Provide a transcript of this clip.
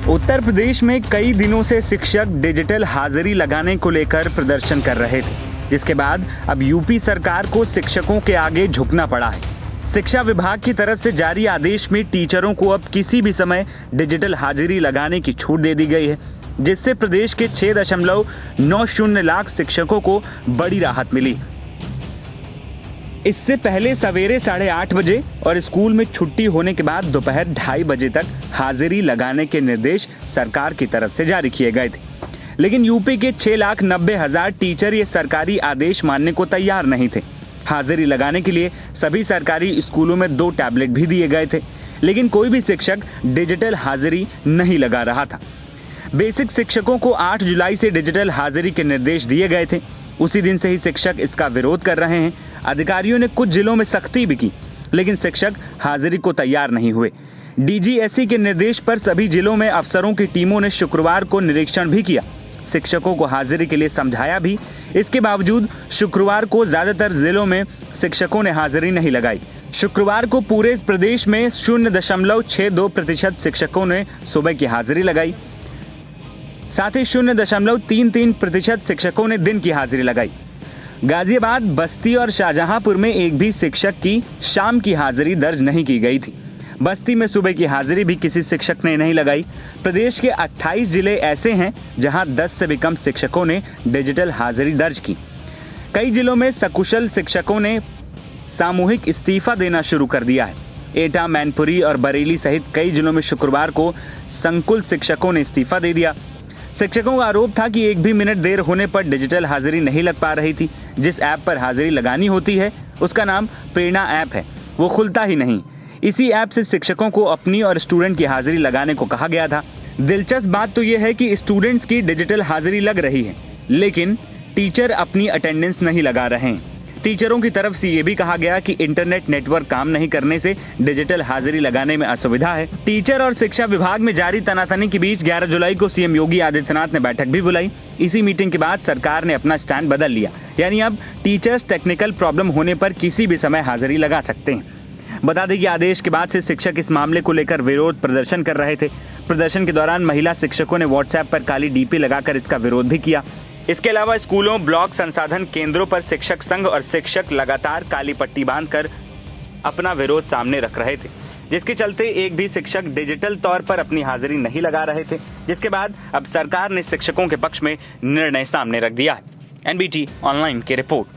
उत्तर प्रदेश में कई दिनों से शिक्षक डिजिटल हाजिरी लगाने को लेकर प्रदर्शन कर रहे थे, जिसके बाद अब यूपी सरकार को शिक्षकों के आगे झुकना पड़ा है। शिक्षा विभाग की तरफ से जारी आदेश में टीचरों को अब किसी भी समय डिजिटल हाजिरी लगाने की छूट दे दी गई है, जिससे प्रदेश के 6.90 लाख शिक्षकों को बड़ी राहत मिली। इससे पहले सवेरे 8:30 बजे और स्कूल में छुट्टी होने के बाद दोपहर 2:30 बजे तक हाजिरी लगाने के निर्देश सरकार की तरफ से जारी किए गए थे, लेकिन यूपी के 6,90,000 टीचर ये सरकारी आदेश मानने को तैयार नहीं थे। हाजिरी लगाने के लिए सभी सरकारी स्कूलों में 2 टैबलेट भी दिए गए थे, लेकिन कोई भी शिक्षक डिजिटल हाजिरी नहीं लगा रहा था। बेसिक शिक्षकों को 8 जुलाई से डिजिटल हाजिरी के निर्देश दिए गए थे। उसी दिन से ही शिक्षक इसका विरोध कर रहे हैं। अधिकारियों ने कुछ जिलों में सख्ती भी की, लेकिन शिक्षक हाजिरी को तैयार नहीं हुए। डीजीएसई के निर्देश पर सभी जिलों में अफसरों की टीमों ने शुक्रवार को निरीक्षण भी किया, शिक्षकों को हाजिरी के लिए समझाया भी। इसके बावजूद शुक्रवार को ज्यादातर जिलों में शिक्षकों ने हाजिरी नहीं लगाई। शुक्रवार को पूरे प्रदेश में 0.62% शिक्षकों ने सुबह की हाजिरी लगाई। साथ ही 0.33% शिक्षकों ने दिन की हाजिरी लगाई। गाजियाबाद, बस्ती और शाहजहांपुर में एक भी शिक्षक की शाम की हाजिरी दर्ज नहीं की गई थी। बस्ती में सुबह की हाजिरी भी किसी शिक्षक ने नहीं लगाई। प्रदेश के 28 जिले ऐसे हैं जहां 10 से भी कम शिक्षकों ने डिजिटल हाजिरी दर्ज की। कई जिलों में सकुशल शिक्षकों ने सामूहिक इस्तीफा देना शुरू कर दिया है। एटा, मैनपुरी और बरेली सहित कई जिलों में शुक्रवार को संकुल शिक्षकों ने इस्तीफा दे दिया। शिक्षकों का आरोप था कि एक भी मिनट देर होने पर डिजिटल हाजिरी नहीं लग पा रही थी। जिस ऐप पर हाजिरी लगानी होती है उसका नाम प्रेरणा ऐप है, वो खुलता ही नहीं। इसी ऐप से शिक्षकों को अपनी और स्टूडेंट की हाजिरी लगाने को कहा गया था। दिलचस्प बात तो यह है कि स्टूडेंट्स की डिजिटल हाजिरी लग रही है, लेकिन टीचर अपनी अटेंडेंस नहीं लगा रहे हैं। टीचरों की तरफ से ये भी कहा गया कि इंटरनेट नेटवर्क काम नहीं करने से डिजिटल हाजिरी लगाने में असुविधा है। टीचर और शिक्षा विभाग में जारी तनातनी के बीच 11 जुलाई को सीएम योगी आदित्यनाथ ने बैठक भी बुलाई। इसी मीटिंग के बाद सरकार ने अपना स्टैंड बदल लिया, यानी अब टीचर्स टेक्निकल प्रॉब्लम होने पर किसी भी समय हाजिरी लगा सकते हैं। बता दें कि आदेश के बाद से शिक्षक इस मामले को लेकर विरोध प्रदर्शन कर रहे थे। प्रदर्शन के दौरान महिला शिक्षकों ने व्हाट्सएप पर काली डीपी लगाकर इसका विरोध भी किया। इसके अलावा स्कूलों, ब्लॉक संसाधन केंद्रों पर शिक्षक संघ और शिक्षक लगातार काली पट्टी बांधकर अपना विरोध सामने रख रहे थे, जिसके चलते एक भी शिक्षक डिजिटल तौर पर अपनी हाजिरी नहीं लगा रहे थे। जिसके बाद अब सरकार ने शिक्षकों के पक्ष में निर्णय सामने रख दिया है। एनबीटी ऑनलाइन की रिपोर्ट।